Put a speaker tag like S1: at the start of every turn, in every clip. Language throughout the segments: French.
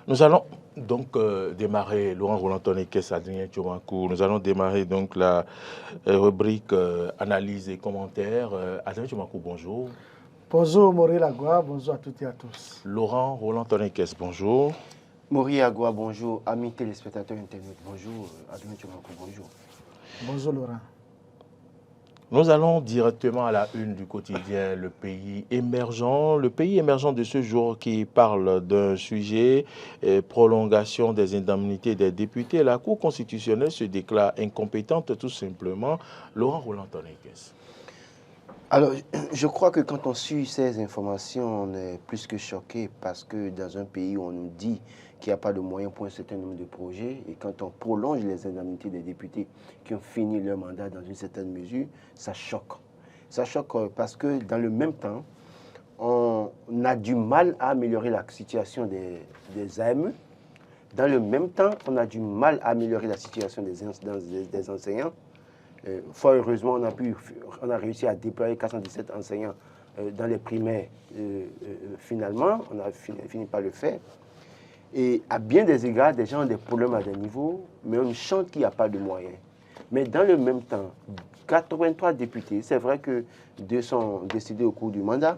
S1: Nous allons donc démarrer, Laurent Roland-Tonekes, Adrien Tchomakou, nous allons démarrer donc la rubrique analyse et commentaires. Adrien Tchomakou, bonjour.
S2: Bonjour Maurice Lagua, bonjour à toutes et à tous.
S1: Laurent Roland-Tonekes, bonjour.
S3: Maurice Agua, bonjour. Amis téléspectateurs internet, bonjour. Adrien Tchomakou, bonjour.
S2: Bonjour Laurent.
S1: Nous allons directement à la une du quotidien Le Pays émergent. Le Pays émergent de ce jour qui parle d'un sujet, prolongation des indemnités des députés. La Cour constitutionnelle se déclare incompétente tout simplement. Laurent Roland-Tonekes.
S3: Alors, je crois que quand on suit ces informations, on est plus que choqué parce que dans un pays où on nous dit qu'il n'y a pas de moyens pour un certain nombre de projets, et quand on prolonge les indemnités des députés qui ont fini leur mandat dans une certaine mesure, ça choque. Ça choque parce que dans le même temps, on a du mal à améliorer la situation des AME. Dans le même temps, on a du mal à améliorer la situation des enseignants. Fort heureusement, on a réussi à déployer 417 enseignants dans les primaires. Finalement, on a fini par le faire. Et à bien des égards, des gens ont des problèmes à des niveaux, mais on chante qu'il n'y a pas de moyens. Mais dans le même temps, 83 députés, c'est vrai que 2 sont décédés au cours du mandat,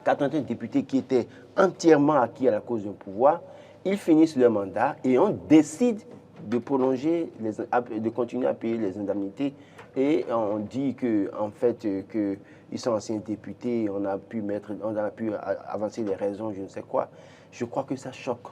S3: 83 députés qui étaient entièrement acquis à la cause d'un pouvoir, ils finissent leur mandat et on décide de prolonger, de continuer à payer les indemnités. Et on dit qu'en fait, qu'ils sont anciens députés, on a pu avancer les raisons, je ne sais quoi. Je crois que ça choque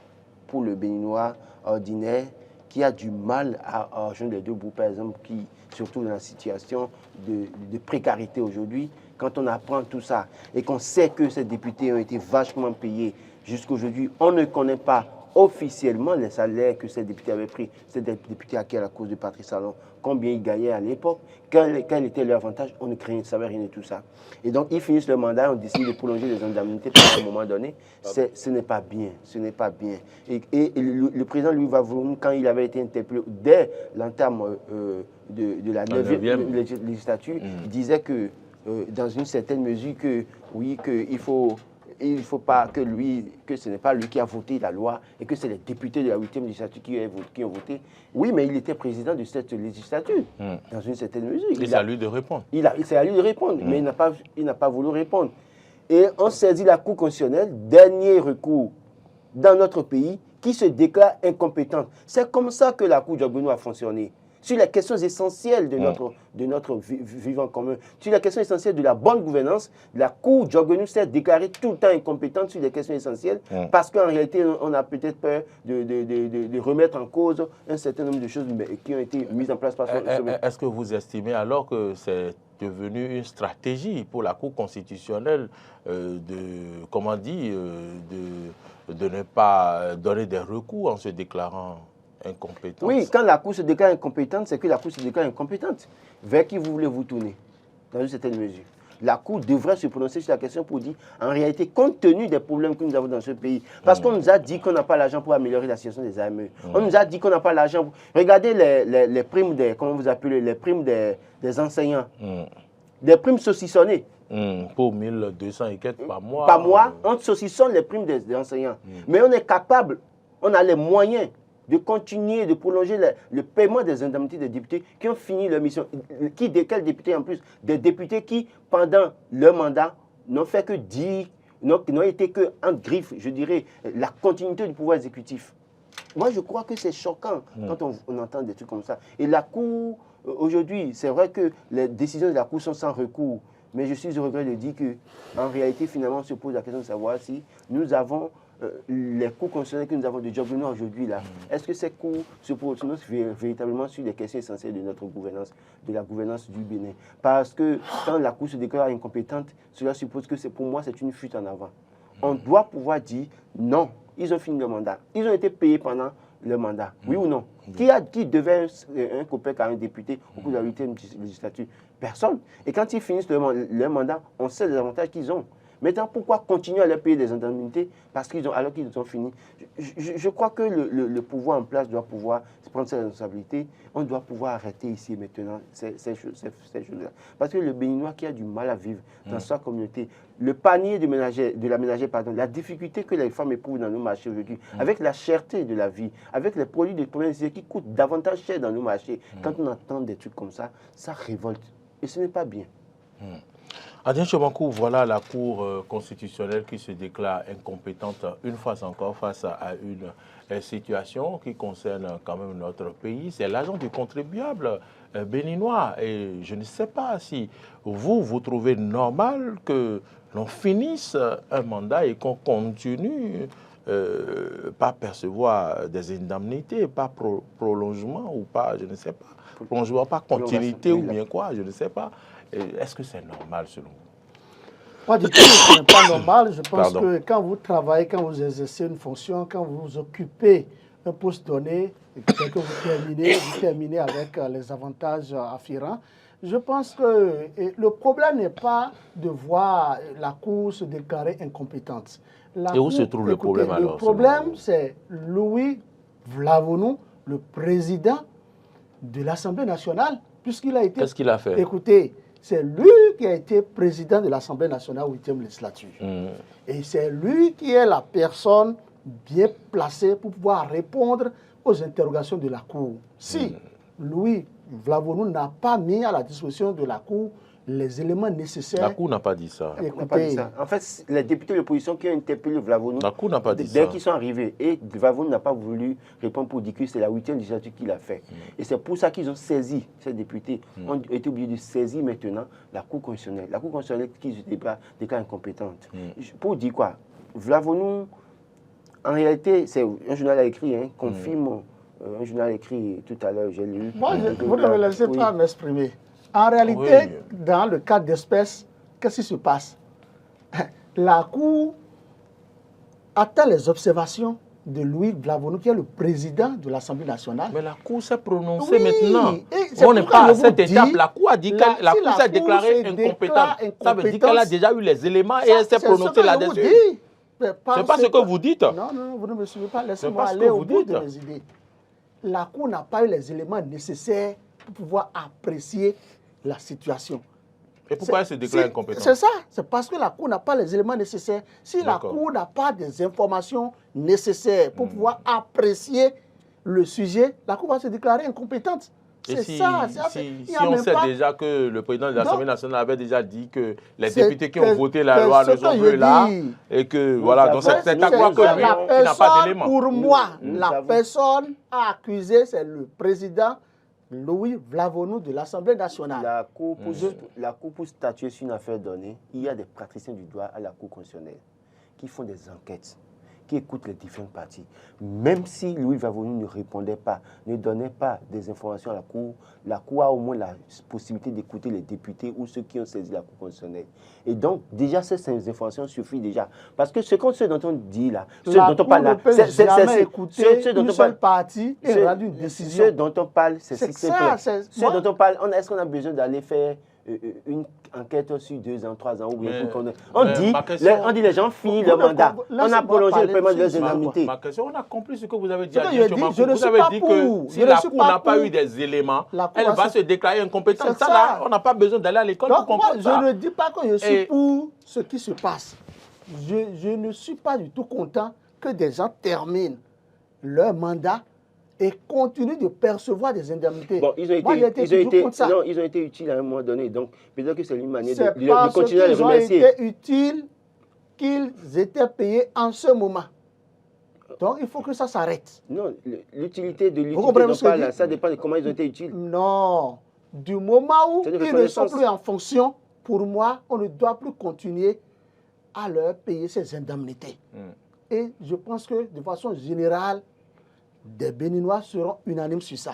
S3: pour le Béninois ordinaire qui a du mal à rejoindre les deux bouts, par exemple, qui, surtout dans la situation de précarité aujourd'hui, quand on apprend tout ça et qu'on sait que ces députés ont été vachement payés jusqu'à aujourd'hui, on ne connaît pas officiellement les salaires que ces députés avaient pris, ces députés acquis à la cause de Patrice Talon, combien ils gagnaient à l'époque, quel était leur avantage, on ne savait rien de tout ça. Et donc, ils finissent leur mandat, on décide de prolonger les indemnités à un moment donné. Ce n'est pas bien, ce n'est pas bien. Et le président, lui, va vouloir, quand il avait été interpellé dès l'entame de la 9e législature, il disait que, dans une certaine mesure, que oui, il ne faut pas que ce n'est pas lui qui a voté la loi et que c'est les députés de la 8e législature qui ont voté. Oui, mais il était président de cette législature, dans une certaine mesure.
S1: C'est à lui de répondre.
S3: C'est à lui de répondre, mais il n'a pas voulu répondre. Et on saisit la Cour constitutionnelle, dernier recours dans notre pays, qui se déclare incompétente. C'est comme ça que la Cour Diogbenou a fonctionné. Sur les questions essentielles de notre vivant commun, sur les questions essentielles de la bonne gouvernance, la Cour Diogbenou s'est déclarée tout le temps incompétente sur les questions essentielles parce qu'en réalité, on a peut-être peur de remettre en cause un certain nombre de choses qui ont été mises en place par son...
S1: Est-ce que vous estimez alors que c'est devenu une stratégie pour la Cour constitutionnelle de ne pas donner des recours en se déclarant incompétente?
S3: Oui, quand la Cour se déclare incompétente, c'est que la Cour se déclare incompétente. Vers qui vous voulez vous tourner, dans une certaine mesure? La Cour devrait se prononcer sur la question pour dire, en réalité, compte tenu des problèmes que nous avons dans ce pays, parce qu'on nous a dit qu'on n'a pas l'argent pour améliorer la situation des AME. On nous a dit qu'on n'a pas l'argent pour... Regardez les primes comment vous appelez, les primes des enseignants. Des primes saucissonnées.
S1: Pour 1200 et quelques par mois.
S3: Par mois, on saucissonne les primes des enseignants. Mais on est capable, on a les moyens de continuer, de prolonger le paiement des indemnités des députés qui ont fini leur mission. Quels députés en plus? Des députés qui, pendant leur mandat, n'ont fait que dire, n'ont été que en griffe, je dirais, la continuité du pouvoir exécutif. Moi, je crois que c'est choquant quand on entend des trucs comme ça. Et la Cour, aujourd'hui, c'est vrai que les décisions de la Cour sont sans recours. Mais je suis au regret de dire qu'en réalité, finalement, on se pose la question de savoir si nous avons les cours constitutionnels que nous avons de Diogbenou aujourd'hui, là, est-ce que ces cours se prononcent véritablement sur les questions essentielles de notre gouvernance, de la gouvernance du Bénin? Parce que quand la Cour se déclare incompétente, cela suppose que pour moi, c'est une fuite en avant. On doit pouvoir dire non, ils ont fini le mandat. Ils ont été payés pendant le mandat, oui ou non? Qui devait un copain à un député au cours de la 8e législature? Personne. Et quand ils finissent leur mandat, on sait les avantages qu'ils ont. Maintenant, pourquoi continuer à leur payer des indemnités alors qu'ils ont fini? Je crois que le pouvoir en place doit pouvoir prendre ses responsabilités. On doit pouvoir arrêter ici maintenant ces choses-là. Parce que le Béninois qui a du mal à vivre dans sa communauté, le panier de la ménagère, la difficulté que les femmes éprouvent dans nos marchés aujourd'hui, avec la cherté de la vie, avec les produits de première nécessité qui coûtent davantage cher dans nos marchés, quand on entend des trucs comme ça révolte. Et ce n'est pas bien.
S1: Adrien Tchobankou, voilà la Cour constitutionnelle qui se déclare incompétente une fois encore face à une situation qui concerne quand même notre pays. C'est l'argent du contribuable béninois. Et je ne sais pas si vous trouvez normal que l'on finisse un mandat et qu'on continue pas percevoir des indemnités, pas prolongement ou pas, je ne sais pas. Prolongement, pas continuité ou bien quoi, je ne sais pas. Est-ce que c'est normal selon vous?
S2: Moi, du tout, ce n'est pas normal. Je pense que quand vous travaillez, quand vous exercez une fonction, quand vous occupez un poste donné, et que vous terminez avec les avantages afférents, je pense que le problème n'est pas de voir la Cour se déclarer incompétente.
S1: Et où se trouve le problème alors?
S2: Le problème, c'est Louis Vlavonou, le président de l'Assemblée nationale, puisqu'il a été...
S1: Qu'est-ce qu'il a fait?
S2: Écoutez, c'est lui qui a été président de l'Assemblée nationale 8e législature. Et c'est lui qui est la personne bien placée pour pouvoir répondre aux interrogations de la Cour. Si Louis Vlavonou n'a pas mis à la disposition de la Cour les éléments nécessaires...
S1: La Cour n'a pas dit ça.
S2: Écoutez,
S3: En fait, les députés de l'opposition qui ont interpellé Vlavonou,
S1: la Cour n'a pas dit ça.
S3: Dès qu'ils sont arrivés, et Vlavonou n'a pas voulu répondre pour dire que c'est la 8e législature qu'il a fait. Et c'est pour ça qu'ils ont saisi, ces députés ont été obligés de saisir maintenant la Cour constitutionnelle. La Cour constitutionnelle qui se déclare incompétente. Pour dire quoi? Vlavonou, en réalité, c'est un journal écrit, confirme, un journal écrit tout à l'heure, j'ai lu.
S2: Moi, vous ne me laissez pas m'exprimer. En réalité, dans le cas d'espèce, qu'est-ce qui se passe? La Cour attend les observations de Louis Vlavonou, qui est le président de l'Assemblée nationale.
S1: Mais la Cour s'est prononcée maintenant. On n'est pas à cette étape. La Cour a dit que la Cour s'est déclarée incompétente. Ça veut dire qu'elle a déjà eu les éléments et elle s'est prononcée là-dessus. Ce n'est pas ce que vous dites.
S2: Non, vous ne me suivez pas. Laissez-moi aller au bout de mes idées. La Cour n'a pas eu les éléments nécessaires pour pouvoir apprécier la situation.
S1: Et pourquoi elle se déclare incompétente?
S2: C'est ça. C'est parce que la Cour n'a pas les éléments nécessaires. Si la Cour n'a pas des informations nécessaires pour pouvoir apprécier le sujet, la Cour va se déclarer incompétente.
S1: C'est ça. Si on sait déjà que le président de l'Assemblée nationale avait déjà dit que les députés qui ont voté la loi ne sont plus là, et que voilà, donc c'est à croire que lui, il n'a pas d'éléments.
S2: Pour moi, la personne accusée, c'est le président Louis Vlavonou de l'Assemblée nationale.
S3: La Cour, pour statuer sur une affaire donnée, il y a des praticiens du droit à la Cour constitutionnelle qui font des enquêtes, qui écoutent les différentes parties. Même si Louis Vlavonou ne répondait pas, ne donnait pas des informations à la Cour a au moins la possibilité d'écouter les députés ou ceux qui ont saisi la Cour constitutionnelle. Et donc, déjà, ces informations suffisent déjà. Parce que ce dont on dit là, ce dont on parle là,
S2: c'est écouter une seule partie et rendre une décision.
S3: Ce dont on parle, c'est si simple. Ce dont on parle, est-ce qu'on a besoin d'aller faire une enquête sur 2 ans, 3 ans ou bien on dit les gens finissent leur mandat. On a prolongé le paiement de leurs indemnités.
S1: Ma question, on a compris ce que vous avez dit.
S2: Vous avez dit
S1: que si la Cour n'a pas eu des éléments, elle va se déclarer incompétente. Ça, là, on n'a pas besoin d'aller à l'école pour comprendre ça.
S2: Je ne dis pas que je suis pour ce qui se passe. Je ne suis pas du tout content que des gens terminent leur mandat et continuent de percevoir des indemnités.
S3: Bon, ils ont été utiles à un moment donné. Donc, peut-être que c'est une manière de continuer à les remercier.
S2: Ils ont été utiles qu'ils étaient payés en ce moment. Donc, il faut que ça s'arrête.
S3: Non, l'utilité de l'utilité, ça dépend de comment ils ont été utiles.
S2: Non. Du moment où ils ne sont plus en fonction, pour moi, on ne doit plus continuer à leur payer ces indemnités. Et je pense que, de façon générale, des Béninois seront unanimes sur ça.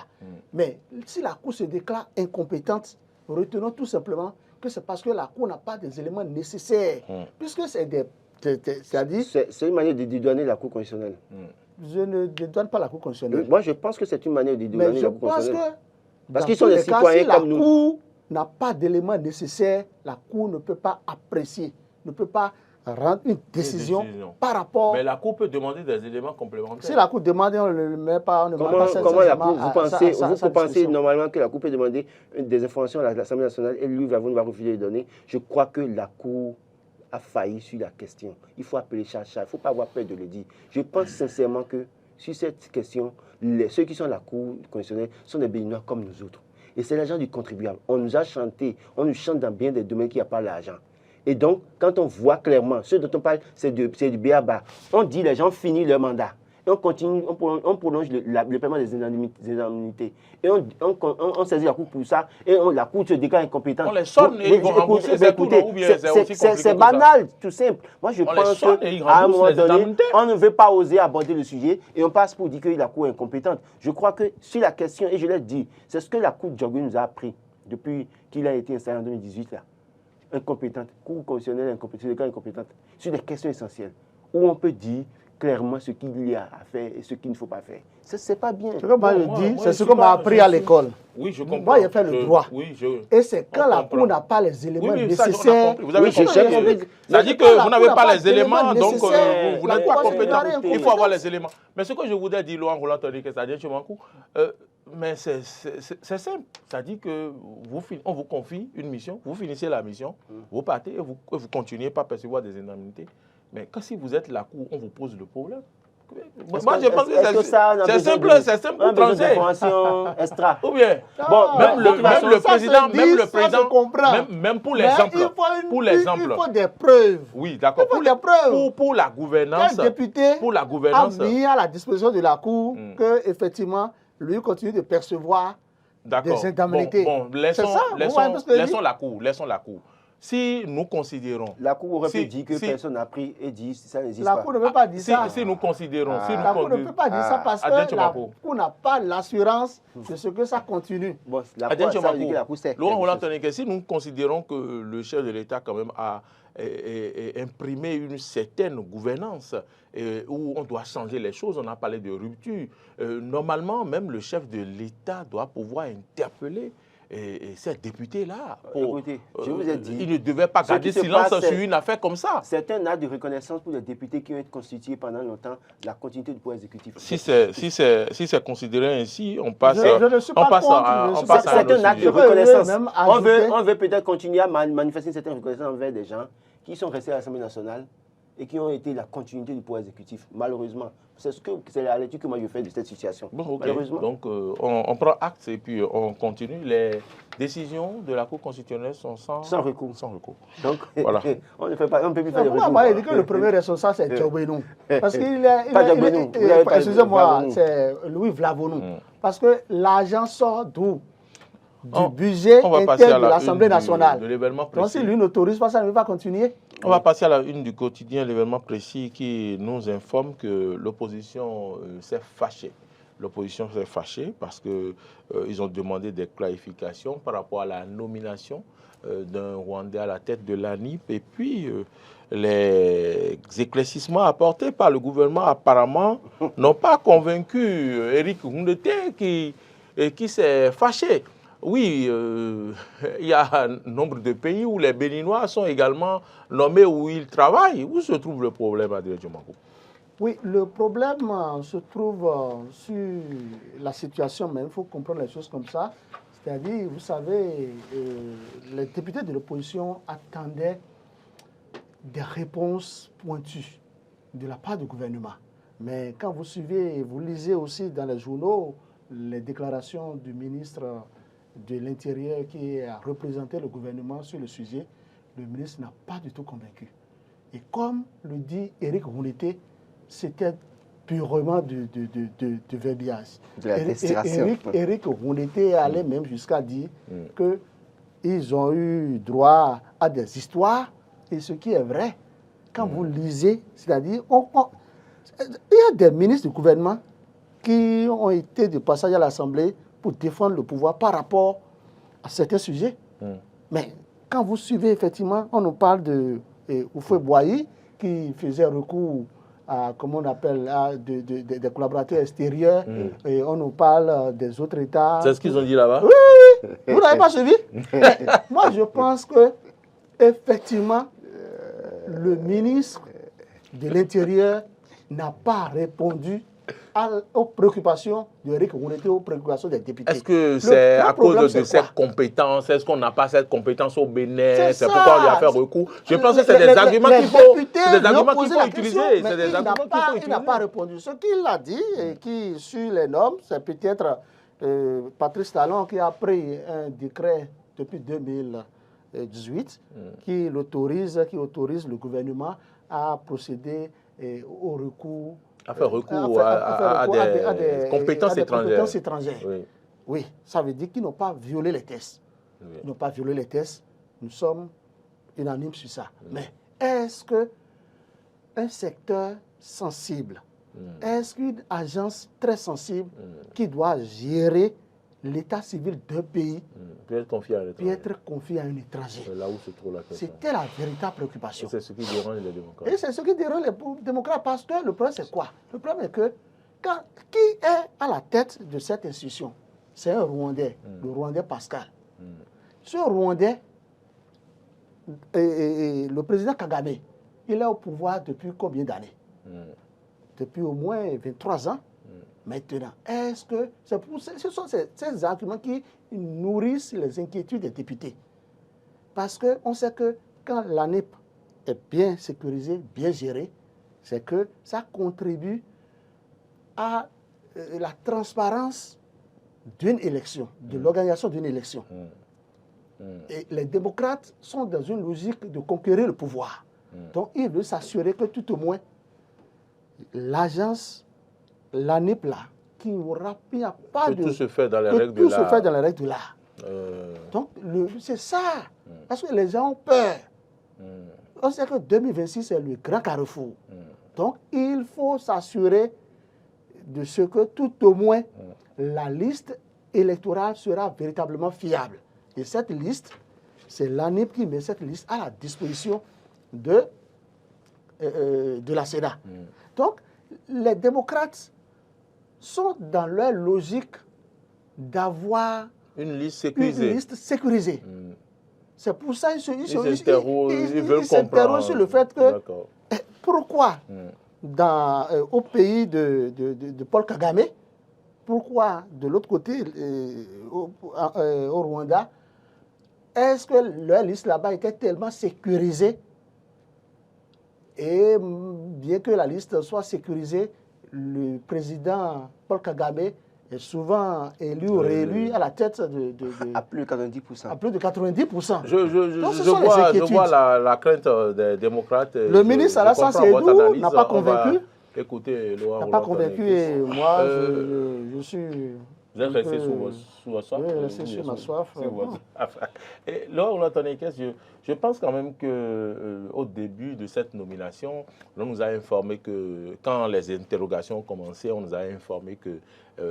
S2: Mais si la Cour se déclare incompétente, retenons tout simplement que c'est parce que la Cour n'a pas des éléments nécessaires. Puisque c'est
S3: c'est une manière de dédouaner la Cour constitutionnelle.
S2: Je ne dédouane pas la Cour constitutionnelle.
S3: Moi, je pense que c'est une manière de dédouaner la Cour constitutionnelle.
S2: Parce qu'ils sont des citoyens comme nous. Si la Cour n'a pas d'éléments nécessaires, la Cour ne peut pas apprécier, ne peut pas rendre une décision par rapport...
S1: Mais la Cour peut demander des éléments complémentaires.
S2: Si la Cour demande, on ne le met pas, on ne
S3: comment la Cour, vous pensez normalement que la Cour peut demander des informations à l'Assemblée nationale et lui va refuser de donner? Je crois que la Cour a failli sur la question. Il faut appeler chat. Il ne faut pas avoir peur de le dire. Je pense sincèrement que sur cette question, ceux qui sont à la Cour constitutionnelle sont des Béninois comme nous autres. Et c'est l'argent du contribuable. On nous a chanté, on nous chante dans bien des domaines qui n'ont pas l'argent. Et donc, quand on voit clairement, ce dont on parle, c'est du b.a.-ba. On dit les gens finissent leur mandat. Et on continue, on prolonge le paiement des indemnités. Et on saisit la Cour pour ça. Et la Cour se déclare incompétente.
S1: On les sonne et ils vont rembourser, c'est tout, non? Ou bien c'est aussi compliqué que ça?
S3: C'est banal, tout simple. Moi, je pense qu'à un moment donné, on ne veut pas oser aborder le sujet et on passe pour dire que la Cour est incompétente. Je crois que sur la question, et je l'ai dit, c'est ce que la Cour de Djogui nous a appris depuis qu'il a été installé en 2018 là. Incompétente, Cour constitutionnelle incompétente, sur des questions essentielles, où on peut dire clairement ce qu'il y a à faire et ce qu'il ne faut pas faire. Ce n'est pas bien.
S2: Ce que moi je dis, c'est ce qu'on m'a appris à l'école.
S1: Oui, je comprends.
S2: Moi, j'ai fait le droit. Et c'est quand la Cour n'a pas les éléments nécessaires.
S1: Vous avez compris. Ça dit que vous n'avez pas les éléments, donc vous n'êtes pas compétent. Il faut avoir les éléments. Mais ce que je voudrais dire, Laurent Roland Tonique, c'est-à-dire chez Mankou, mais c'est simple. Ça dit que on vous confie une mission, vous finissez la mission, vous partez et vous continuez pas à percevoir des indemnités. Mais quand si vous êtes la Cour, on vous pose le problème. Moi, je pense que c'est simple pour trancher.
S3: Extra.
S1: Ou bien, même le président, même pour l'exemple.
S2: Il faut des preuves.
S1: Oui, d'accord. Pour la gouvernance.
S2: Quel député
S1: pour la gouvernance,
S2: a mis à la disposition de la Cour que, effectivement, lui continue de percevoir des indemnités.
S1: Laissons la Cour. Si nous considérons...
S3: La Cour aurait pu dire que personne n'a pris et dit ça n'existe
S2: pas. La Cour ne peut pas dire ça.
S1: Si nous considérons...
S2: la Cour ne peut pas dire ça parce que la Cour n'a pas l'assurance de ce que ça continue.
S3: Bon, la Cour, ça veut dire que la Cour sait.
S1: Laurent Roland Tonique, si nous considérons que le chef de l'État quand même a imprimé une certaine gouvernance où on doit changer les choses, on a parlé de rupture. Normalement, même le chef de l'État doit pouvoir interpeller ces députés-là.
S3: Écoutez, je vous ai dit...
S1: Ils ne devaient pas garder silence sur une affaire comme ça.
S3: C'est un acte de reconnaissance pour les députés qui ont été constitués pendant longtemps la continuité du pouvoir exécutif.
S1: Si c'est considéré ainsi, on passe
S3: C'est un acte de reconnaissance. On veut peut-être continuer à manifester une certaine reconnaissance envers des gens qui sont restés à l'Assemblée nationale et qui ont été la continuité du pouvoir exécutif, malheureusement. C'est la lecture que moi je fais de cette situation.
S1: Bon, okay.
S3: Malheureusement.
S1: Donc, on prend acte et puis on continue. Les décisions de la Cour constitutionnelle sont sans recours.
S3: Donc,
S1: voilà.
S3: on ne peut plus faire de recours.
S2: Moi, il dit que le premier responsable, c'est Djogbenou. Parce qu'il
S3: est...
S2: Excusez-moi, c'est Louis Vlavonou. Parce que l'argent sort d'où? Du budget interne de l'Assemblée nationale. Donc, si lui n'autorise pas, ça ne va pas continuer.
S1: On va passer à la une du quotidien, l'événement précis qui nous informe que l'opposition s'est fâchée. L'opposition s'est fâchée parce qu'ils ont demandé des clarifications par rapport à la nomination d'un Rwandais à la tête de l'ANIP. Et puis, les éclaircissements apportés par le gouvernement apparemment n'ont pas convaincu Éric Ndoundete qui s'est fâché. Oui, il y a un nombre de pays où les Béninois sont également nommés où ils travaillent. Où se trouve le problème, Adrien Diomankou?
S2: Oui, le problème se trouve sur la situation, mais il faut comprendre les choses comme ça. C'est-à-dire, vous savez, les députés de l'opposition attendaient des réponses pointues de la part du gouvernement. Mais quand vous suivez, vous lisez aussi dans les journaux les déclarations du ministre de l'Intérieur qui a représenté le gouvernement sur le sujet, le ministre n'a pas du tout convaincu. Et comme le dit Éric Ndoundete, c'était purement de verbiage.
S3: De la destination.
S2: Éric Ndoundete allait même jusqu'à dire qu'ils ont eu droit à des histoires, et ce qui est vrai, quand vous lisez, c'est-à-dire, il y a des ministres du gouvernement qui ont été de passage à l'Assemblée pour défendre le pouvoir par rapport à certains sujets. Mais quand vous suivez, effectivement, on nous parle de Oufoué Boahi qui faisait recours à, comment on appelle, des collaborateurs extérieurs, et on nous parle des autres États.
S1: C'est ce qu'ils ont dit là-bas?
S2: Oui. Vous n'avez pas suivi? Moi, je pense que, effectivement, le ministre de l'Intérieur n'a pas répondu aux préoccupations de Eric Rouleté, aux préoccupations des députés.
S1: Est-ce que c'est à cause de cette compétence? Est-ce qu'on n'a pas cette compétence au Bénin? C'est pourquoi on lui a fait recours? Je pense que c'est des arguments qu'il faut utiliser.
S2: Il n'a pas répondu. Ce qu'il a dit, et qui sur les normes, c'est peut-être Patrice Talon qui a pris un décret depuis 2018 qui autorise le gouvernement à procéder au recours.
S1: À faire recours à des compétences étrangères.
S2: Oui, ça veut dire qu'ils n'ont pas violé les tests.
S1: Oui.
S2: Ils n'ont pas violé les tests. Nous sommes unanimes sur ça. Mais est-ce qu'un secteur sensible, est-ce qu'une agence très sensible qui doit gérer l'état civil d'un pays
S1: peut être confié à un étranger?
S2: Là où se trouve la question. C'était la véritable préoccupation.
S1: C'est ce qui dérange les démocrates.
S2: Et c'est ce qui dérange les démocrates parce que le problème c'est quoi? Le problème est que qui est à la tête de cette institution? C'est un Rwandais, le Rwandais Pascal. Ce Rwandais, le président Kagame, il est au pouvoir depuis combien d'années? Depuis au moins 23 ans. Maintenant, est-ce que ce sont ces arguments qui nourrissent les inquiétudes des députés? Parce qu'on sait que quand l'ANIP est bien sécurisée, bien gérée, c'est que ça contribue à la transparence d'une élection, de l'organisation d'une élection. Et les démocrates sont dans une logique de conquérir le pouvoir. Donc, ils veulent s'assurer que tout au moins, l'agence, l'ANIP là, qu'il n'y aura pas de...
S1: Tout se fait dans les règles de l'art.
S2: Tout se fait dans les règles de l'art. Donc, c'est ça. Parce que les gens ont peur. On sait que 2026, c'est le grand carrefour. Donc, il faut s'assurer de ce que tout au moins, la liste électorale sera véritablement fiable. Et cette liste, c'est l'ANIP qui met cette liste à la disposition de la Sénat. Donc, les démocrates sont dans leur logique d'avoir
S1: une liste sécurisée.
S2: C'est pour ça qu'ils
S1: s'interrogent
S2: sur le fait que pourquoi au pays de Paul Kagame, pourquoi de l'autre côté, au Rwanda, est-ce que leur liste là-bas était tellement sécurisée? Et bien que la liste soit sécurisée, le président Paul Kagame est souvent élu ou réélu à la tête
S3: à plus de 90%.
S2: À plus de 90%.
S1: Je vois la crainte des démocrates.
S2: Le ministre Alassane Seydoux n'a pas convaincu.
S1: Écoutez, Laurent,
S2: n'a pas convaincu et moi, je suis...
S1: Vous êtes resté sur votre soif?
S2: Oui, resté sur ma soif.
S1: Et Laurent Olatonekes, je pense quand même qu'au début de cette nomination, on nous a informé que quand les interrogations ont commencé, on nous a informé que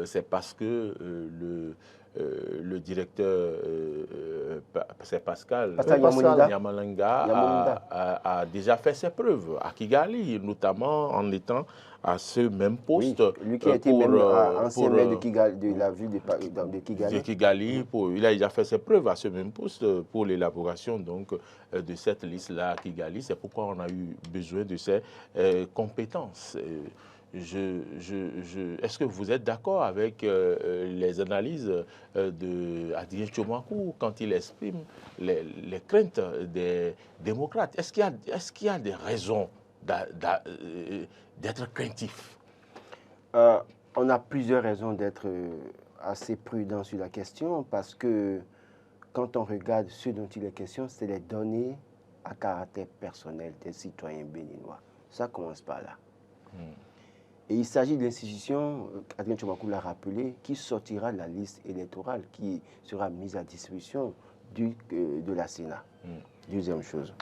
S1: c'est parce que le directeur, c'est Pascal Nyamalanga, a déjà fait ses preuves à Kigali, notamment en étant à ce même poste.
S3: Oui, lui qui a été même ancien maire de Kigali, de la ville de Kigali.
S1: De Kigali, il a déjà fait ses preuves à ce même poste pour l'élaboration de cette liste-là à Kigali. C'est pourquoi on a eu besoin de ces compétences. Est-ce que vous êtes d'accord avec les analyses d'Adrien Tchomakou quand il exprime les craintes des démocrates? Est-ce qu'il y a des raisons d'être craintif?
S3: On a plusieurs raisons d'être assez prudent sur la question parce que quand on regarde ce dont il est question, c'est les données à caractère personnel des citoyens béninois. Ça commence par là. Et il s'agit de l'institution, Adrien Tchomakou l'a rappelé, qui sortira de la liste électorale qui sera mise à disposition de la Sénat. Deuxième chose.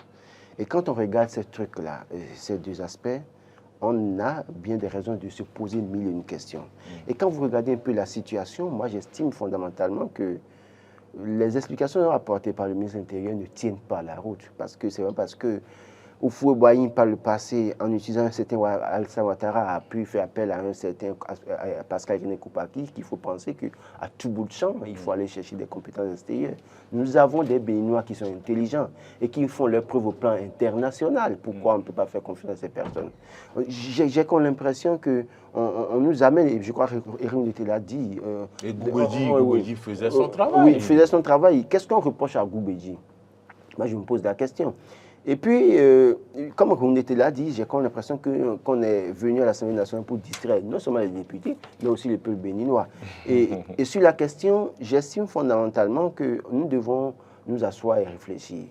S3: Et quand on regarde ces trucs-là, ces deux aspects, on a bien des raisons de se poser mille et une questions. Et quand vous regardez un peu la situation, moi j'estime fondamentalement que les explications apportées par le ministre de l'Intérieur ne tiennent pas la route. Parce que c'est vrai parce que Houphouët-Boigny, par le passé, en utilisant un certain Alassane Ouattara, a pu faire appel à un certain Pascal René Koupaki, qu'il faut penser qu'à tout bout de champ, il faut aller chercher des compétences extérieures. Nous avons des Béninois qui sont intelligents et qui font leurs preuves au plan international. Pourquoi on ne peut pas faire confiance à ces personnes? J'ai comme l'impression qu'on nous amène, et je crois que Erim Ndete l'a dit.
S1: Et Goubeji faisait son travail.
S3: Oui, il faisait son travail. Qu'est-ce qu'on reproche à Goubeji? Moi, je me pose la question. Et puis, comme on était là dit, j'ai comme l'impression qu'on est venu à l'Assemblée nationale pour distraire non seulement les députés, mais aussi le peuple béninois. Et sur la question, j'estime fondamentalement que nous devons nous asseoir et réfléchir.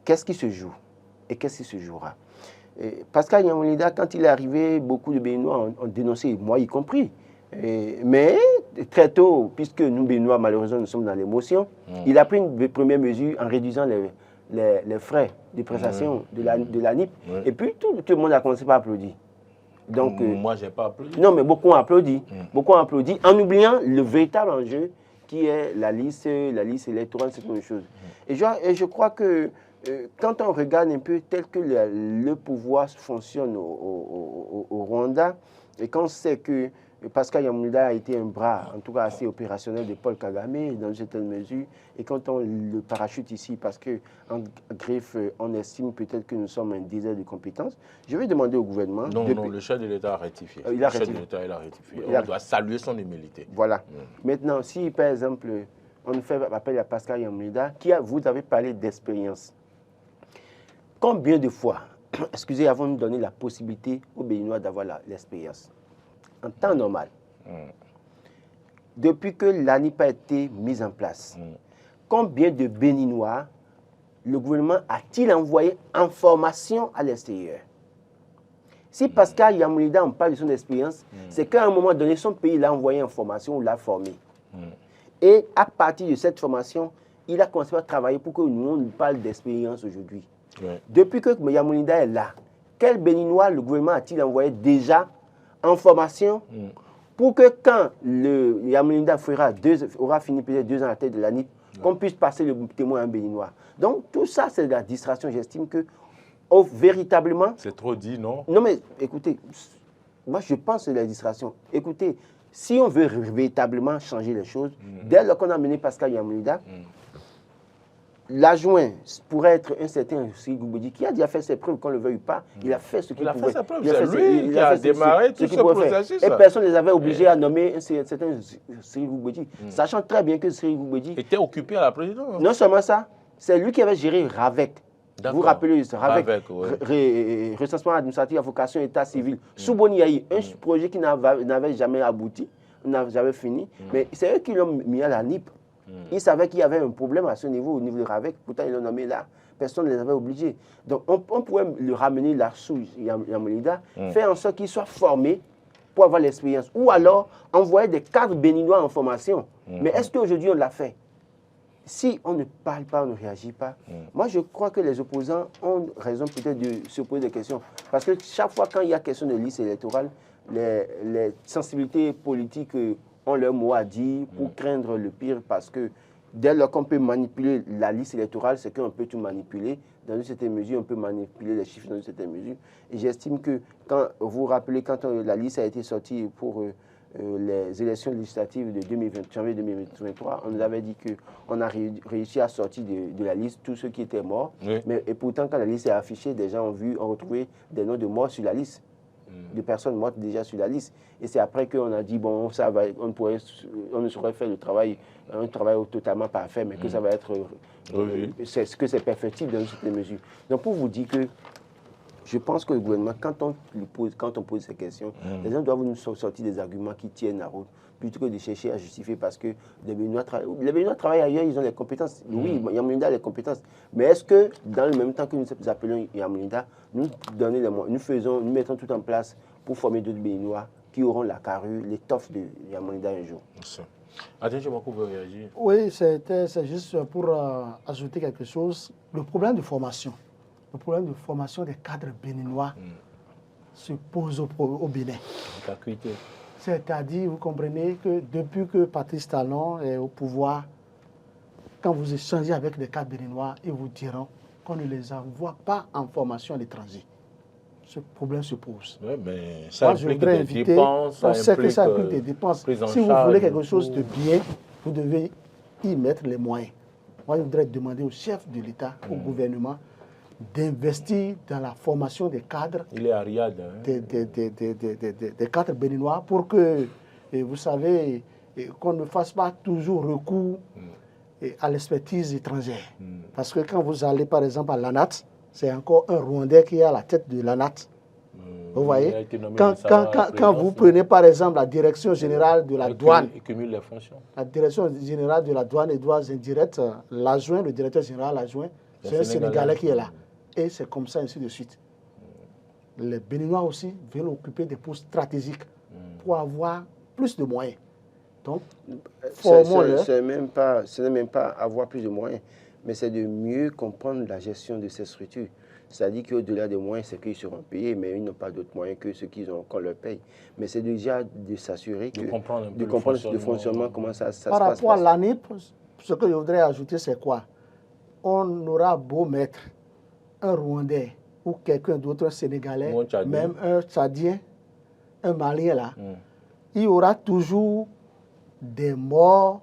S3: Qu'est-ce qui se joue et qu'est-ce qui se jouera? Pascal Nyamulida, quand il est arrivé, beaucoup de Béninois ont dénoncé, moi y compris. Mais très tôt, puisque nous Béninois, malheureusement, nous sommes dans l'émotion, il a pris une première mesure en réduisant les frais de prestation de la NIP. Et puis, tout le monde a commencé par applaudir. Donc,
S1: moi, je n'ai pas applaudi.
S3: Non, mais beaucoup ont applaudi. Beaucoup ont applaudi en oubliant le véritable enjeu qui est la liste électorale, c'est une chose. Et je crois que quand on regarde un peu tel que le pouvoir fonctionne au Rwanda, et quand on sait que Pascal Nyamulida a été un bras, en tout cas assez opérationnel de Paul Kagame dans une certaine mesure, et quand on le parachute ici, parce qu'en greffe, on estime peut-être que nous sommes un désert de compétences, je vais demander au gouvernement...
S1: Non, le chef de l'État a rectifié.
S3: Il a
S1: rectifié. Le chef de l'État, il a rectifié. On doit saluer son humilité.
S3: Voilà. Maintenant, si par exemple, on fait appel à Pascal Nyamulida, vous avez parlé d'expérience. Combien de fois, excusez, avons-nous donné la possibilité aux Béninois d'avoir l'expérience en temps normal? Depuis que l'ANIP a été mise en place, combien de Béninois le gouvernement a-t-il envoyé en formation à l'extérieur? Si Pascal Nyamulida, on parle de son expérience, c'est qu'à un moment donné, son pays l'a envoyé en formation ou l'a formé. Et à partir de cette formation, il a commencé à travailler pour que nous, on parle d'expérience aujourd'hui. Depuis que Nyamulida est là, quel Béninois le gouvernement a-t-il envoyé déjà en formation pour que quand le Nyamulida aura fini peut-être 2 ans à la tête de l'ANIP, qu'on puisse passer le témoin à un Béninois. Donc tout ça, c'est de la distraction. J'estime que véritablement...
S1: C'est trop dit, non?
S3: Non, mais écoutez, moi je pense que c'est la distraction. Écoutez, si on veut véritablement changer les choses, dès lors qu'on a mené Pascal Nyamulida, l'adjoint pourrait être un certain Cyril Goubeji qui a déjà fait ses preuves, qu'on ne le veuille pas. Il a fait ce qu'il pouvait.
S1: Il a fait sa preuve, c'est lui qui a démarré tout ce processus.
S3: Et personne ne les avait obligés à nommer un certain Cyril Goubeji, sachant très bien que Cyril Goubeji
S1: était occupé à la présidence.
S3: Non seulement ça, c'est lui qui avait géré RAVEC. Vous vous rappelez, RAVEC, recensement administratif à vocation état civil. Souboniaï, un projet qui n'avait jamais abouti, n'avait jamais fini, mais c'est eux qui l'ont mis à la NIP. Ils savaient qu'il y avait un problème à ce niveau, au niveau de RAVEC, pourtant ils l'ont nommé là. Personne ne les avait obligés. Donc on pourrait le ramener là sous Nyamulida, faire en sorte qu'il soit formé pour avoir l'expérience. Ou alors envoyer des cadres béninois en formation. Mais est-ce qu'aujourd'hui on l'a fait? Si on ne parle pas, on ne réagit pas, moi je crois que les opposants ont raison peut-être de se poser des questions. Parce que chaque fois quand il y a question de liste électorale, les sensibilités politiques ont leur mot à dire pour craindre le pire, parce que dès lors qu'on peut manipuler la liste électorale, c'est qu'on peut tout manipuler. Dans une certaine mesure, on peut manipuler les chiffres dans une certaine mesure. Et j'estime que, quand vous vous rappelez, quand la liste a été sortie pour les élections législatives de janvier 2023, on nous avait dit qu'on a réussi à sortir de la liste tous ceux qui étaient morts. Et pourtant, quand la liste est affichée, des gens ont retrouvé des noms de morts sur la liste. De personnes mortes déjà sur la liste. Et c'est après qu'on a dit, bon, ça va, on ne saurait faire un travail totalement parfait, mais que ça va être... que c'est perfectible dans une certaine mesure. Donc, pour vous dire que je pense que le gouvernement, quand on pose ces questions, les gens doivent nous sortir des arguments qui tiennent la route, plutôt que de chercher à justifier parce que les Béninois travaillent ailleurs, ils ont les compétences. Oui, Nyamulida a les compétences. Mais est-ce que, dans le même temps que nous appelons Nyamulida, nous mettons tout en place pour former d'autres Béninois qui auront la carrure, l'étoffe de Nyamulida un jour?
S1: Attends, je m'en réagir.
S2: Oui, c'est juste pour ajouter quelque chose. Le problème de formation des cadres béninois se pose au Bénin. C'est-à-dire, vous comprenez que depuis que Patrice Talon est au pouvoir, quand vous échangez avec des cadres béninois, ils vous diront qu'on ne les envoie pas en formation à l'étranger. Ce problème se pose.
S1: Ouais, mais ça
S2: Moi, je voudrais inviter, on sait que ça implique des dépenses. Si vous voulez quelque chose de bien, vous devez y mettre les moyens. Moi, je voudrais demander au chef de l'État, au gouvernement, d'investir dans la formation des cadres.
S1: Il est à Riyad. Hein.
S2: Des cadres béninois pour que, vous savez, qu'on ne fasse pas toujours recours à l'expertise étrangère. Parce que quand vous allez, par exemple, à l'ANAT, c'est encore un Rwandais qui est à la tête de l'ANAT. Vous voyez, quand vous prenez par exemple la direction générale de la douane, la direction générale de la douane et droits indirects, l'adjoint, le directeur général adjoint, c'est un Sénégalais qui est là. Et c'est comme ça, ainsi de suite. Les Béninois aussi veulent occuper des postes stratégiques pour avoir plus de moyens. Donc,
S3: ce n'est même pas avoir plus de moyens, mais c'est de mieux comprendre la gestion de ces structures. C'est-à-dire qu'au-delà des moyens, c'est qu'ils seront payés, mais ils n'ont pas d'autres moyens que ceux qu'ils ont qu'on leur paye. Mais c'est déjà de s'assurer de comprendre le fonctionnement, comment ça se passe.
S2: Par rapport à l'ANIP, ce que je voudrais ajouter, c'est quoi? On aura beau mettre un Rwandais ou quelqu'un d'autre, un Sénégalais, même un Tchadien, un Malien là, il y aura toujours des morts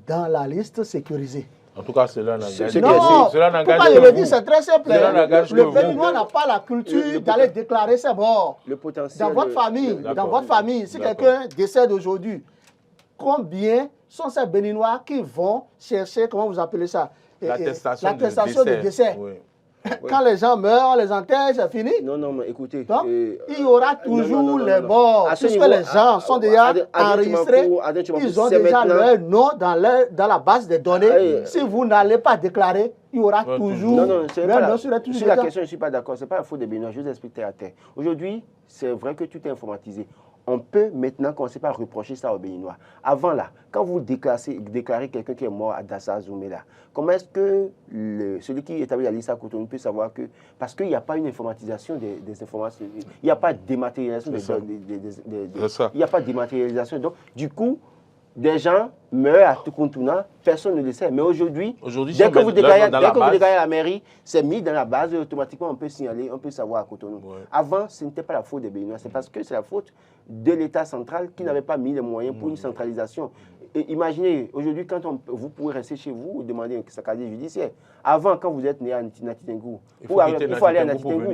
S2: dans la liste sécurisée.
S1: En tout cas, cela n'engage pas.
S2: Non, pourquoi je le dis, c'est très simple. Le Béninois n'a pas la culture d'aller déclarer ses morts.
S3: Le potentiel.
S2: Dans votre famille, si quelqu'un décède aujourd'hui, combien sont ces Béninois qui vont chercher, comment vous appelez ça? L'attestation de décès. Oui. Quand les gens meurent, on les enterre, c'est fini.
S3: Non, mais écoutez.
S2: Donc, il y aura toujours les morts. Puisque les gens sont déjà enregistrés, ils ont déjà leur nom dans la base des données. Si vous n'allez pas déclarer, il y aura toujours.
S3: Non, sur la question, je ne suis pas d'accord. Ce n'est pas la faute des Béninois. Je vous explique terre à terre. Aujourd'hui, c'est vrai que tout est informatisé. On peut maintenant commencer par reprocher ça aux Béninois. Avant là, quand vous déclarez quelqu'un qui est mort à Dassa Zoumé là, comment est-ce que celui qui établit la liste à Cotonou peut savoir que... Parce qu'il n'y a pas une informatisation des informations, il n'y a pas de dématérialisation il n'y a pas de dématérialisation. Donc, du coup, des gens meurent à Tukuntuna, personne ne le sait. Mais aujourd'hui, dès que vous déclarez à la mairie, c'est mis dans la base et automatiquement on peut signaler, on peut savoir à Cotonou. Ouais. Avant, ce n'était pas la faute des Béninois, c'est parce que c'est la faute de l'État central qui n'avait pas mis les moyens pour une centralisation. Et imaginez, aujourd'hui, quand vous pouvez rester chez vous ou demander un casier judiciaire. Avant, quand vous êtes né à Natitengou, il faut aller à Natitengou.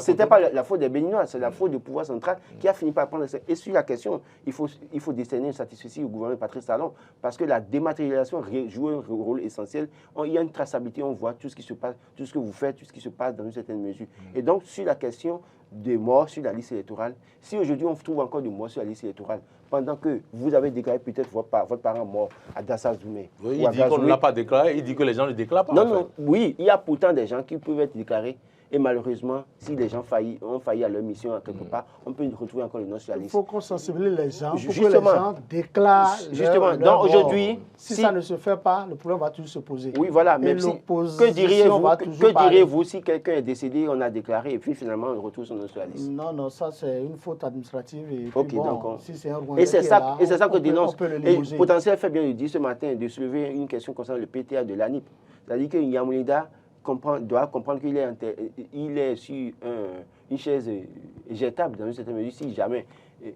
S3: Ce n'était pas la faute des Béninois, c'est la faute du pouvoir central qui a fini par prendre ça. Et sur la question, il faut décerner un satisfait au gouvernement Patrice Talon, parce que la dématérialisation joue un rôle essentiel. Il y a une traçabilité, on voit tout ce qui se passe, tout ce que vous faites, tout ce qui se passe dans une certaine mesure. Et donc, sur la question des morts sur la liste électorale, si aujourd'hui on trouve encore des morts sur la liste électorale, pendant que vous avez déclaré peut-être votre parent mort à Dassa Zoumé.
S1: Oui, il dit qu'on ne l'a pas déclaré, il dit que les gens ne le déclarent pas.
S3: Non, oui, il y a pourtant des gens qui peuvent être déclarés. Et malheureusement, si les gens ont failli à leur mission quelque part, on peut retrouver encore le nom sur la liste.
S2: Il faut qu'on sensibilise les gens pour que les gens déclarent.
S3: Justement, donc aujourd'hui,
S2: si ça ne se fait pas, le problème va toujours se poser.
S3: Oui, voilà. Mais que diriez-vous si quelqu'un est décédé, on a déclaré et puis finalement on retrouve son nom sur la liste?
S2: Non, ça c'est une faute administrative. Et
S3: puis,
S2: si c'est un
S3: et c'est ça que dénonce. Et Potentiel fait bien le dire ce matin de soulever une question concernant le PTA de l'ANIP. C'est-à-dire que Yamoulida doit comprendre qu'il est sur une chaise jetable dans une certaine mesure si jamais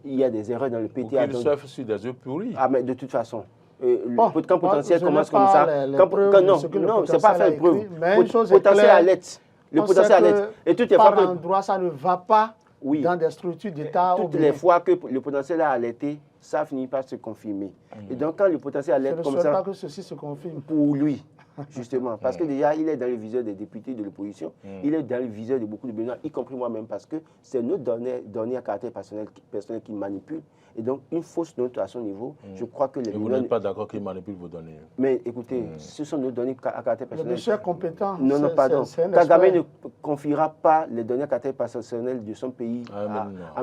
S3: il y a des erreurs dans le PTA.
S1: Ou qu'il surfe sur des œufs pourris.
S3: Ah, mais de toute façon, quand Potentiel commence comme ça, non, c'est pas faire preuve. Potentiel alerte. Le potentiel alerte. Et toutes les fois
S2: que endroit, ça ne va pas dans des structures d'État.
S3: Toutes les fois que le potentiel a alerté, ça finit par se confirmer. Et donc quand le potentiel alerte comme ça,
S2: je ne souhaite pas que ceci se confirme.
S3: Pour lui. Justement, parce que déjà, il est dans le viseur des députés de l'opposition, il est dans le viseur de beaucoup de Béninois, y compris moi-même, parce que c'est nos données à caractère personnel qui manipulent. Et donc, une fausse note à son niveau, je crois que les
S1: Béninois... Vous n'êtes pas d'accord qu'il manipule vos données?
S3: Mais écoutez, ce sont nos données à caractère personnel.
S2: Le monsieur est compétent.
S3: Non, pardon. Kagame ne confiera pas les données à caractère personnel de son pays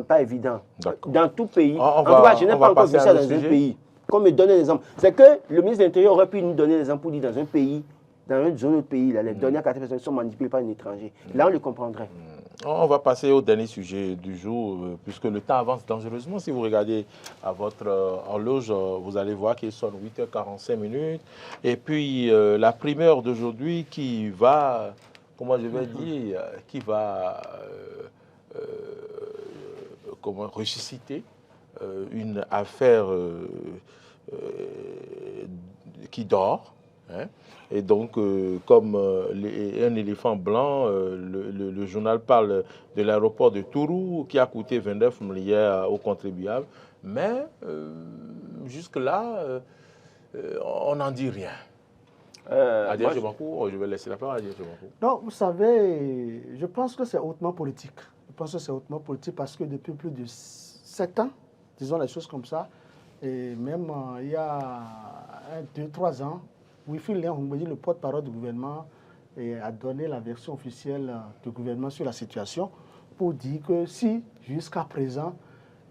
S3: pas évident. Dans tout pays. En tout cas, je n'ai pas encore vu ça dans un pays. Qu'on me donne l'exemple. C'est que le ministre de l'Intérieur aurait pu nous donner l'exemple pour dire dans un pays, dans une zone autre pays, là, les données à caractère personnel sont manipulées par un étranger. Là, on le comprendrait.
S1: On va passer au dernier sujet du jour, puisque le temps avance dangereusement. Si vous regardez à votre horloge, vous allez voir qu'il sonne 8h45. Et puis, la primeur d'aujourd'hui qui va, comment je vais dire, qui va comment ressusciter une affaire qui dort. Hein. Et donc, comme un éléphant blanc, le journal parle de l'aéroport de Tourou qui a coûté 29 milliards aux contribuables. Mais jusque-là, on n'en dit rien. Adia Djebakou, je vais laisser la parole à Adia Djebakou.
S2: Non, vous savez, je pense que c'est hautement politique. Je pense que c'est hautement politique parce que depuis plus de 7 ans, disons les choses comme ça, et même il y a 2-3 ans, Wilfried Léon Hongbeji, le porte-parole du gouvernement, a donné la version officielle du gouvernement sur la situation pour dire que si, jusqu'à présent,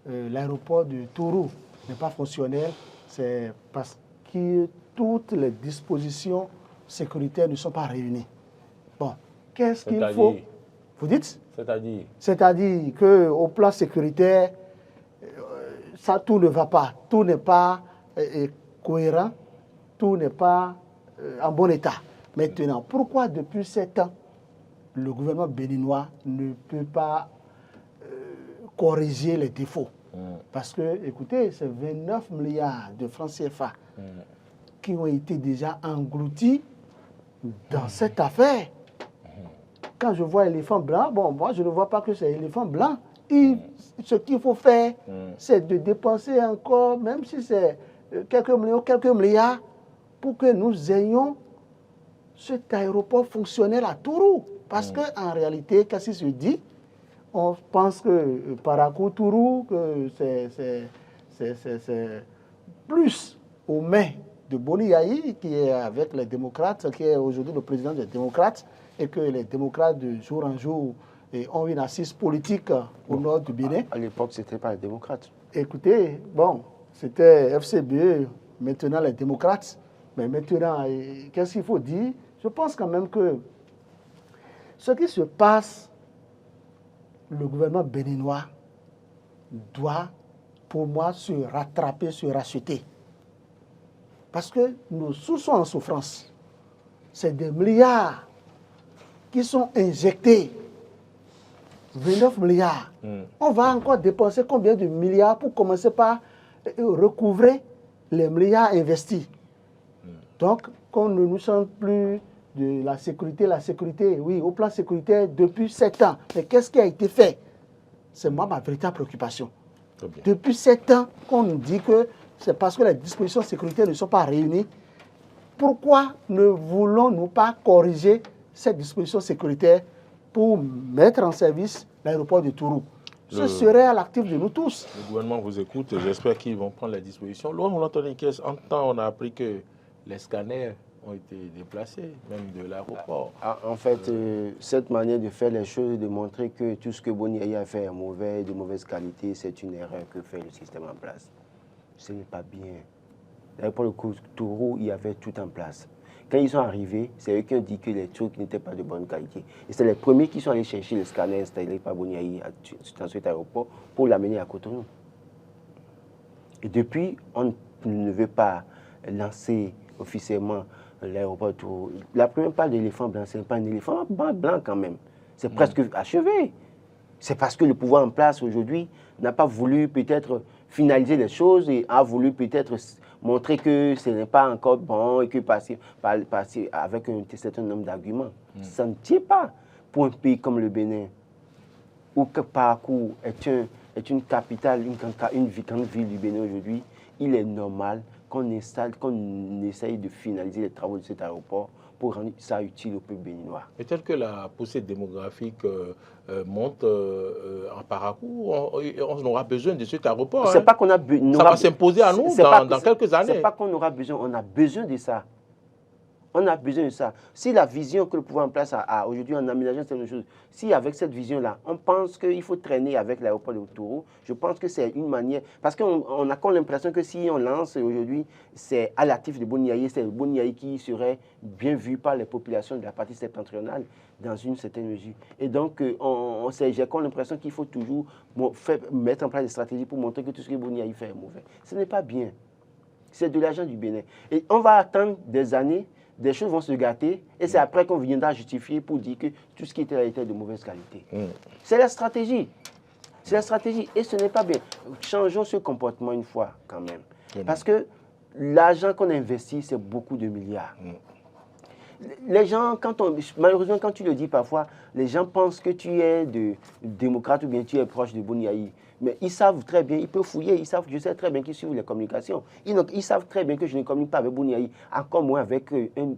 S2: l'aéroport de Tourou n'est pas fonctionnel, c'est parce que toutes les dispositions sécuritaires ne sont pas réunies. Bon, qu'est-ce qu'il faut? Vous dites?
S1: C'est-à-dire?
S2: C'est-à-dire qu'au plan sécuritaire, ça, tout ne va pas. Tout n'est pas cohérent, tout n'est pas en bon état. Maintenant, pourquoi depuis 7 ans, le gouvernement béninois ne peut pas corriger les défauts? Parce que, écoutez, c'est 29 milliards de francs CFA qui ont été déjà engloutis dans cette affaire. Quand je vois éléphant blanc, bon, moi, je ne vois pas que c'est éléphant blanc. Ce qu'il faut faire, c'est de dépenser encore, même si c'est quelques milliards, pour que nous ayons cet aéroport fonctionnel à Tourou. Parce qu'en réalité, qu'est-ce qui se dit? On pense que Parakou-Tourou, que c'est plus aux mains de Boni Yahi, qui est avec les démocrates, qui est aujourd'hui le président des démocrates, et que les démocrates de jour en jour ont une assise politique au nord du Bénin.
S3: À l'époque, ce n'était pas les démocrates.
S2: Écoutez, bon, c'était FCBE, maintenant les démocrates. Mais maintenant, qu'est-ce qu'il faut dire? Je pense quand même que ce qui se passe, le gouvernement béninois doit, pour moi, se rattraper, se racheter. Parce que nos sous sont en souffrance. C'est des milliards qui sont injectés. 29 milliards. On va encore dépenser combien de milliards pour commencer par recouvrer les milliards investis? Donc, qu'on ne nous chante plus de la sécurité, oui, au plan sécuritaire depuis 7 ans. Mais qu'est-ce qui a été fait? C'est moi ma véritable préoccupation. Depuis 7 ans qu'on nous dit que c'est parce que les dispositions sécuritaires ne sont pas réunies. Pourquoi ne voulons-nous pas corriger ces dispositions sécuritaires pour mettre en service l'aéroport de Tourou? Ce serait à l'actif de nous tous.
S1: Le gouvernement vous écoute, j'espère qu'ils vont prendre les dispositions. Loin, on entend une caisse. En temps, on a appris que les scanners ont été déplacés, même de l'aéroport.
S3: En fait, cette manière de faire les choses, de montrer que tout ce que Boni Yahi a fait est mauvais, de mauvaise qualité, c'est une erreur que fait le système en place. Ce n'est pas bien. D'ailleurs, pour le coup, Tourou, il y avait tout en place. Quand ils sont arrivés, c'est eux qui ont dit que les trucs n'étaient pas de bonne qualité. Et c'est les premiers qui sont allés chercher le scanner installé par Boni Yahi dans cet aéroport pour l'amener à Cotonou. Et depuis, on ne veut pas lancer officiellement l'aéroport Tourou. La première part de l'éléphant blanc, ce n'est pas un éléphant blanc quand même. C'est presque achevé. C'est parce que le pouvoir en place aujourd'hui n'a pas voulu peut-être finaliser les choses et a voulu peut-être montrer que ce n'est pas encore bon et que passer avec un certain nombre d'arguments. Ça ne tient pas pour un pays comme le Bénin, où Parakou est une capitale, une grande ville du Bénin aujourd'hui. Il est normal qu'on essaye de finaliser les travaux de cet aéroport pour rendre ça utile au peuple béninois.
S1: Et tel que la poussée démographique monte en Parakou, on aura besoin de cet aéroport.
S3: C'est pas qu'on a
S1: ça va s'imposer à nous dans quelques années.
S3: C'est pas qu'on aura besoin, on a besoin de ça. On a besoin de ça. Si la vision que le pouvoir en place a aujourd'hui en aménageant certaines choses, si avec cette vision-là, on pense qu'il faut traîner avec l'aéroport de Touro, je pense que c'est une manière... Parce qu'on a comme l'impression que si on lance aujourd'hui, c'est à l'actif de Boni Yayi, c'est le Boni Yayi qui serait bien vu par les populations de la partie septentrionale dans une certaine mesure. Et donc, j'ai comme l'impression qu'il faut toujours mettre en place des stratégies pour montrer que tout ce que Boni Yayi fait est mauvais. Ce n'est pas bien. C'est de l'argent du Bénin. Et on va attendre des années, des choses vont se gâter, et c'est après qu'on viendra justifier pour dire que tout ce qui était là était de mauvaise qualité. C'est la stratégie. C'est la stratégie, et ce n'est pas bien. Changeons ce comportement une fois, quand même. Parce que l'argent qu'on investit, c'est beaucoup de milliards. Les gens, malheureusement, quand tu le dis parfois, les gens pensent que tu es démocrate ou bien tu es proche de Boni Yayi. Mais ils savent très bien, ils peuvent fouiller, je sais très bien qu'ils suivent les communications. Ils savent très bien que je ne communique pas avec Boni Yayi, encore moins avec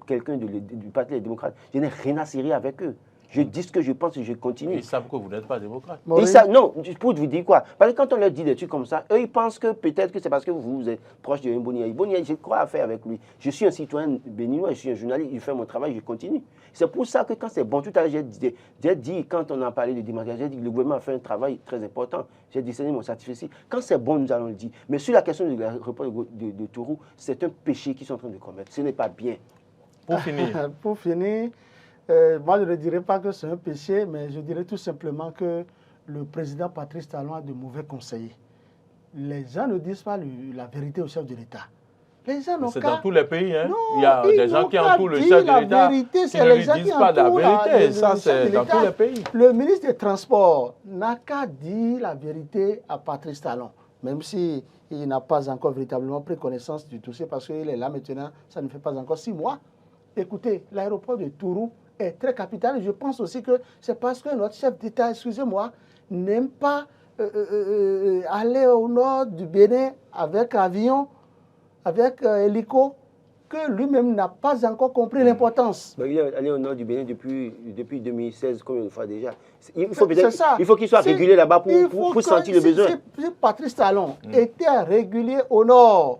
S3: quelqu'un du Parti des démocrates. Je n'ai rien à cirer avec eux. Je dis ce que je pense et je continue.
S1: Ils savent que vous n'êtes pas démocrate.
S3: Non, pour vous dire quoi? Parce que quand on leur dit des trucs comme ça, eux, ils pensent que peut-être que c'est parce que vous êtes proche de Boni Yayi. Boni Yayi, j'ai quoi à faire avec lui? Je suis un citoyen béninois, je suis un journaliste, je fais mon travail, je continue. C'est pour ça que quand c'est bon, tout à l'heure, j'ai dit, quand on a parlé de démarcation, j'ai dit que le gouvernement a fait un travail très important. J'ai discerné mon certificat. Quand c'est bon, nous allons le dire. Mais sur la question de l'aéroport de Touro, c'est un péché qu'ils sont en train de commettre. Ce n'est pas bien.
S2: Pour finir, moi, je ne dirais pas que c'est un péché, mais je dirais tout simplement que le président Patrice Talon a de mauvais conseillers. Les gens ne disent pas la vérité au chef de l'État.
S1: C'est dans tous les pays. Hein. Non, il y a des gens qui entourent le chef de l'État qui ne lui disent pas la vérité. Ça, c'est dans tous les pays.
S2: Le ministre des Transports n'a qu'à dire la vérité à Patrice Talon, même s'il n'a pas encore véritablement pris connaissance du dossier, parce qu'il est là maintenant, ça ne fait pas encore 6 mois. Écoutez, l'aéroport de Touro est très capital. Je pense aussi que c'est parce que notre chef d'État, excusez-moi, n'aime pas aller au nord du Bénin avec avion, avec hélico, que lui-même n'a pas encore compris l'importance.
S3: Il est allé au nord du Bénin depuis 2016, combien de fois déjà? Il faut qu'il soit régulier là-bas pour sentir le besoin.
S2: Si Patrice Talon était régulier au nord,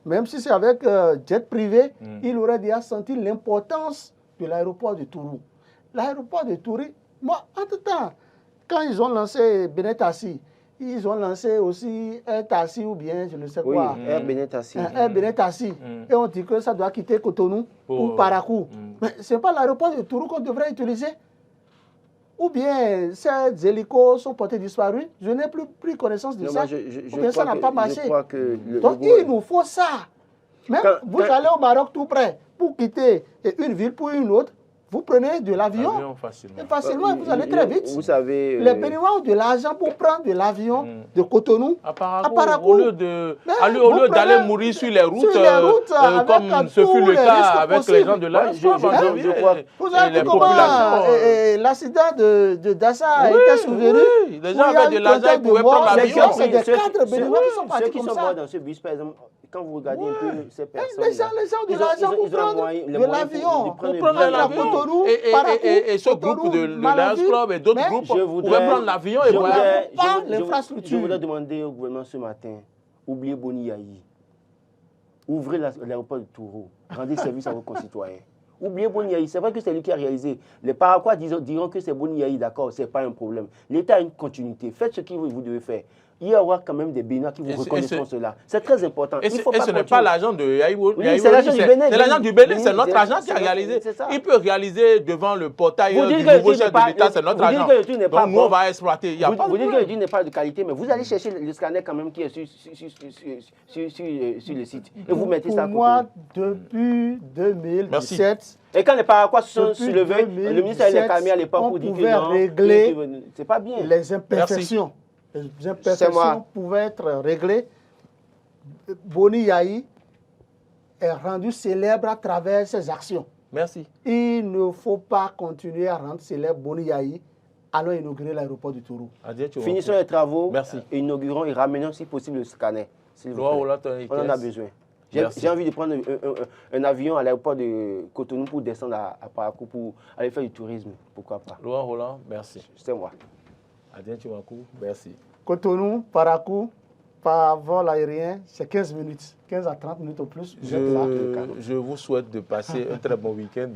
S2: même si c'est avec jet privé, il aurait déjà senti l'importance de l'aéroport de Touro. L'aéroport de Touro, moi, entre-temps, quand ils ont lancé Benet Tassi, ils ont lancé aussi Air Tassi ou bien je ne sais quoi.
S3: Air Benet Tassi.
S2: Air Benet Tassi. Et on dit que ça doit quitter Cotonou pour Parakou. Mais ce n'est pas l'aéroport de Touro qu'on devrait utiliser. Ou bien ces hélicos sont portés disparus. Je n'ai plus pris connaissance de ça. Ou bien ça n'a pas marché. Donc il nous faut ça. Même vous allez au Maroc tout près pour quitter une ville pour une autre. Vous prenez de l'avion facilement, vous allez très vite.
S3: Vous savez,
S2: les Béninois ont de l'argent pour prendre de l'avion de Cotonou à Parakou.
S1: Au lieu d'aller mourir sur les routes, comme ce fut le cas avec les gens de l'ASCOB en janvier.
S2: Vous avez vu comment l'accident de Dassa a été souvenu.
S1: Oui, les gens avaient de l'argent, ils pouvaient prendre l'avion.
S2: C'est des cadres Béninois qui sont partis comme ça.
S3: Ceux qui sont morts dans ce bus, par exemple, quand vous regardez un peu ces personnes,
S2: les gens ont de l'argent pour prendre de l'avion, pour prendre
S1: l'avion. Et ce groupe de Lions Club et d'autres groupes pouvaient prendre l'avion et
S2: pas l'infrastructure.
S3: Je voudrais demander au gouvernement ce matin, oubliez Boni Yayi, ouvrez l'aéroport de Touro, rendez service à vos concitoyens. Oubliez Boni Yayi, c'est vrai que c'est lui qui a réalisé. Les Paraquois diront que c'est Boni Yayi, d'accord, ce n'est pas un problème. L'État a une continuité, faites ce que vous devez faire. Il y aura quand même des Béninois qui vous reconnaîtront cela. C'est très important.
S1: Et ce n'est pas l'argent de Yayi.
S3: C'est l'argent du Bénin.
S1: C'est l'argent du Bénin, c'est notre argent qui a réalisé. Il peut réaliser devant le portail du nouveau chef de l'État, c'est notre argent. Donc nous, on va exploiter.
S3: Vous dites que le Dieu n'est pas de qualité, mais vous allez chercher le scanner quand même qui est sur le site. Et vous mettez ça à côté.
S2: Pour moi, depuis 2017...
S3: Et quand les Paraquois se sont soulevés, le ministre les calmé à l'époque pour dire que non,
S2: régler
S3: c'est pas bien.
S2: Les imperfections. Les imperfections pouvaient être réglées. Boni Yayi est rendu célèbre à travers ses actions.
S1: Merci.
S2: Il ne faut pas continuer à rendre célèbre Boni Yayi. Allons inaugurer l'aéroport du Touro.
S3: Finissons les travaux.
S1: Merci.
S3: Inaugurons et ramenons si possible le scanner. On en a besoin. J'ai envie de prendre un avion à l'aéroport de Cotonou pour descendre à Parakou pour aller faire du tourisme. Pourquoi pas?
S1: Laurent Roland, merci.
S3: C'est moi.
S1: Adrien Chimakou, merci.
S2: Cotonou, Parakou, par vol aérien, c'est 15 minutes. 15 à 30 minutes au plus.
S1: Je vous souhaite de passer un très bon week-end.